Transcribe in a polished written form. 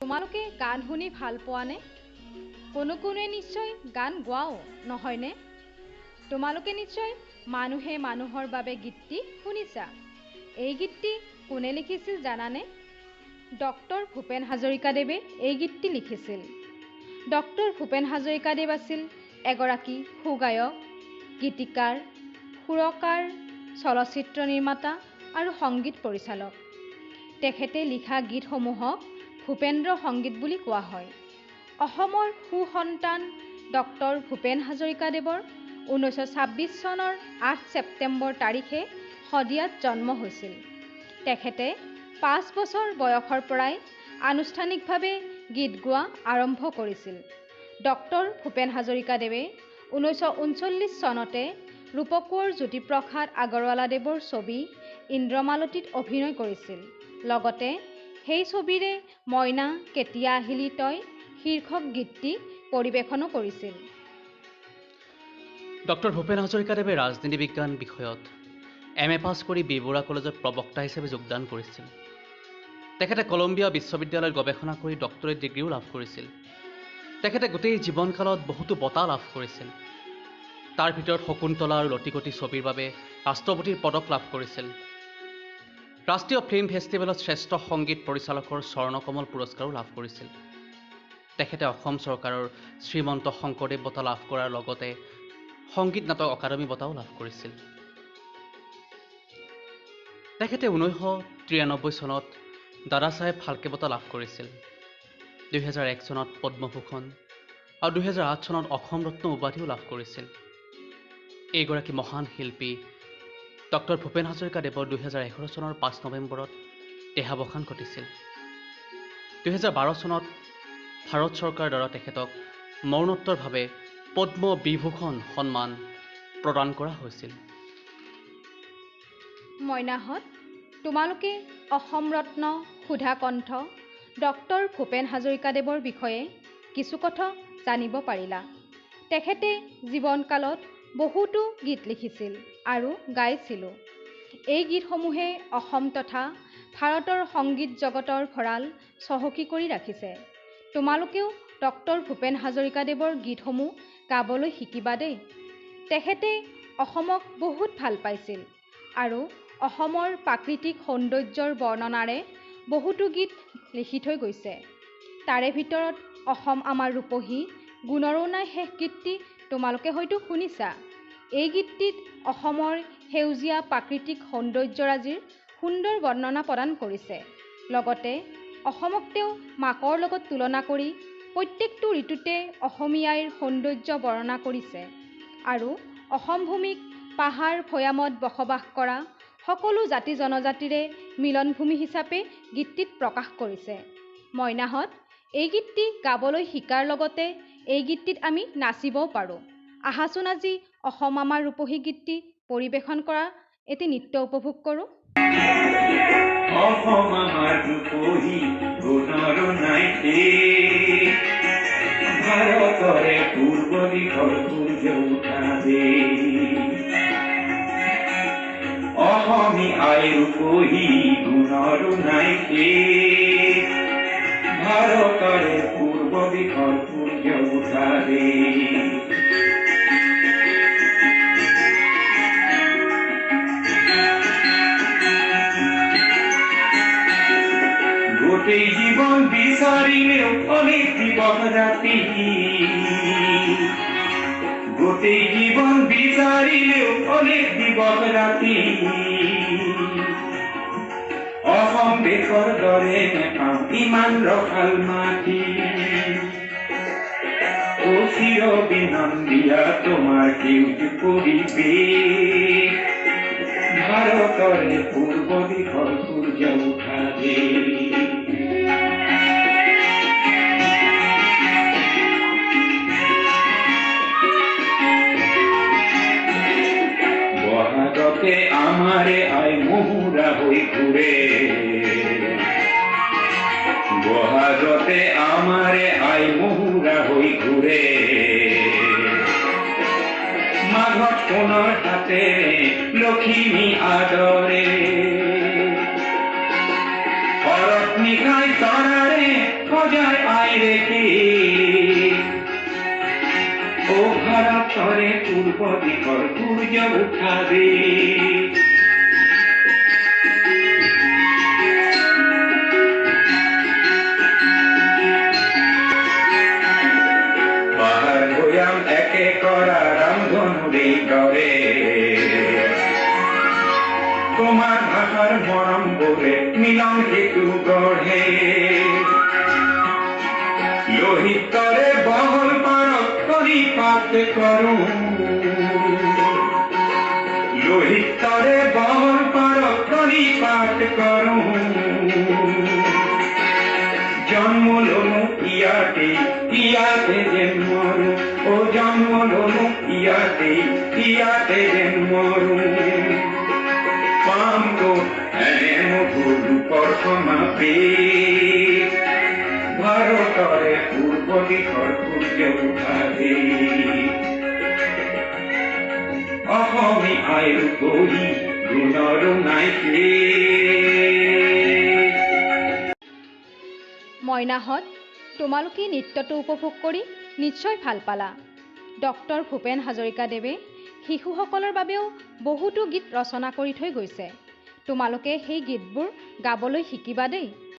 তোমালোকে গান শুনি ভাল পোৱানে? কোনোৱে নিশ্চয় গান গোৱাও নহয়নে? তোমালোকে নিশ্চয় মানুহে মানুহৰ বাবে গীতটি শুনিছা। এই গীতটি কোনে লিখিছিল জানানে? ডক্টৰ ভূপেন হাজৰিকাদেৱে এই গীতটি লিখিছিল। ডক্টৰ ভূপেন হাজৰিকাদেৱ আছিল এগৰাকী সুগায়ক, গীতিকাৰ, সুৰকাৰ, চলচ্চিত্ৰ নিৰ্মাতা আৰু সংগীত পৰিচালক। তেখেতে লিখা গীতসমূহক ভূপেন্দ্ৰ সংগীত বুলি কোৱা হয়। অসমৰ সুসন্তান ডক্টৰ ভূপেন হাজৰিকাদেৱৰ 1926 চনৰ 8 ছেপ্টেম্বৰ তাৰিখে শদিয়াত জন্ম হৈছিল। তেখেতে 5 বছৰ বয়সৰ পৰাই আনুষ্ঠানিকভাৱে গীত গোৱা আৰম্ভ কৰিছিল। ডক্টৰ ভূপেন হাজৰিকাদেৱে 1939 চনতে ৰূপকোঁৱৰ জ্যোতিপ্ৰসাদ আগৰৱালাদেৱৰ ছবি ইন্দ্ৰমালতীত অভিনয় কৰিছিল। লগতে সেই ছবিৰে মইনা কেতিয়া আহিলি তই শীৰ্ষক গীতটি পৰিৱেশনো কৰিছিল। ডক্টৰ ভূপেন হাজৰিকাদেৱে ৰাজনীতি বিজ্ঞান বিষয়ত MA পাছ কৰি বি বৰুৱা কলেজত প্ৰবক্তা হিচাপে যোগদান কৰিছিল। তেখেতে কলম্বিয়া বিশ্ববিদ্যালয়ত গৱেষণা কৰি ডক্টৰেট ডিগ্ৰীও লাভ কৰিছিল। তেখেতে গোটেই জীৱনকালত বহুতো বঁটা লাভ কৰিছিল। তাৰ ভিতৰত শকুন্তলা আৰু লটিকটি ছবিৰ বাবে ৰাষ্ট্ৰপতিৰ পদক লাভ কৰিছিল। ৰাষ্ট্ৰীয় ফিল্ম ফেষ্টিভেলত শ্ৰেষ্ঠ সংগীত পৰিচালকৰ স্বৰ্ণকমল পুৰস্কাৰো লাভ কৰিছিল। তেখেতে অসম চৰকাৰৰ শ্ৰীমন্ত শংকৰদেৱ বঁটা লাভ কৰাৰ লগতে সংগীত নাটক অকাডেমী বঁটাও লাভ কৰিছিল। তেখেতে 1993 চনত দাদাচাহেব ফাল্কে বঁটা লাভ কৰিছিল। 2001 চনত পদ্মভূষণ আৰু 2008 চনত অসম ৰত্ন উপাধিও লাভ কৰিছিল। এইগৰাকী মহান শিল্পী ডক্টৰ ভূপেন হাজৰিকাদেৱৰ 2011 চনৰ 5 নৱেম্বৰত দেহাৱসান ঘটিছিল। 2012 চনত ভাৰত চৰকাৰৰ দ্বাৰা তেখেতক মৰণোত্তৰভাৱে পদ্ম বিভূষণ সন্মান প্ৰদান কৰা হৈছিল। মইনাহঁত, তোমালোকে অসম ৰত্ন সুধাকণ্ঠ ডক্টৰ ভূপেন হাজৰিকাদেৱৰ বিষয়ে কিছু কথা জানিব পাৰিলা। তেখেতে জীৱনকালত বহুতো গীত লিখিছিল আৰু গাইছিলো। এই গীতসমূহে অসম তথা ভাৰতৰ সংগীত জগতৰ ভঁৰাল চহকী কৰি ৰাখিছে। তোমালোকেও ডক্টৰ ভূপেন হাজৰিকাদেৱৰ গীতসমূহ গাবলৈ শিকিবা দেই। তেখেতে অসমক বহুত ভাল পাইছিল আৰু অসমৰ প্ৰাকৃতিক সৌন্দৰ্যৰ বৰ্ণনাৰে বহুতো গীত লিখি থৈ গৈছে। তাৰে ভিতৰত অসম আমাৰ ৰূপহী গুণৰো নাই শেষ গীতটি তোমালোকে হয়তো শুনিছা। এই গীতটিত অসমৰ সেউজীয়া প্ৰাকৃতিক সৌন্দৰ্যৰাজিৰ সুন্দৰ বৰ্ণনা প্ৰদান কৰিছে। লগতে অসমক তেওঁ মাকৰ লগত তুলনা কৰি প্ৰত্যেকটো ঋতুতে অসমীয়াইৰ সৌন্দৰ্য বৰ্ণনা কৰিছে আৰু অসম ভূমিক পাহাৰ ভৈয়ামত বসবাস কৰা সকলো জাতি জনজাতিৰে মিলনভূমি হিচাপে গীতটিত প্ৰকাশ কৰিছে। মইনাহঁত, এই গীতটি গাবলৈ শিকাৰ লগতে এই গীতটিত আমি নাচিবও পাৰোঁ। আহাচোন আজি অসম আমাৰ ৰূপহী গীতটি পৰিৱেশন কৰা এটি নৃত্য উপভোগ কৰোঁ। অসম আমাৰ ৰূপহী গুণৰো নাই শেষ, ভাৰতৰে পূৰ্ব দিশৰ সূৰ্য উঠা দেশ। অসমী আই ৰূপহী গুণৰো নাই শেষ, ভাৰতৰে পূৰ্ব দিশৰ সূৰ্য উঠা দেশ। গোটেই জীৱন বিচাৰিলেও অনেক দিৱস ৰাতি, গোটেই জীৱন বিচাৰিলেও অনেক দিৱস ৰাতি, অসম দেশৰ দৰে নেপাওঁ ইমান ৰসাল মাটি। চিৰ বিনন্দিয়া তোমাৰ সেউজ পৰিৱেশ, ভাৰতৰে পূৰ্ব দিশৰ সূৰ্য উঠা দেশ। বহাগতে আমাৰে আই মহুৰা হৈ ঘূৰে, বহাগতে আমাৰে আই মহুৰা হৈ ঘূৰে, মাঘত সোণৰ হাতেৰে লখিমী আদৰে, শৰত নিশাই তৰাৰে বজায় আয় রেখে ও ভারতরে পূর্ব দিগর সূর্য উঠাবে পাহাড় ভয়াম একে করা রামধনুরে করে তোমার ভাষার মরম বলে মিলন সেতু গড়ে লোহিত করে বহল পারক করি পাত করু লোহিত করে বহল পারক করি পাত করু জন্ম লোনু ইয়াতে ইয়াতে জন্মরু ও জন্ম লোনু ইয়াতে জন্মরু পামগো এনে মধুর পরশমাপে ভারতরে পূর্ব দিশৰ সূৰ্য উঠাবে অসমী আইৰ গৰি গুণৰো নাইছে মইনাহঁত, তোমালোকে নৃত্যটো উপভোগ কৰি নিশ্চয় ভাল পালা। ডক্টৰ ভূপেন হাজৰিকাদেৱে শিশুসকলৰ বাবেও বহুতো গীত ৰচনা কৰি থৈ গৈছে। তোমালোকে সেই গীতবোৰ গাবলৈ শিকিবা দেই।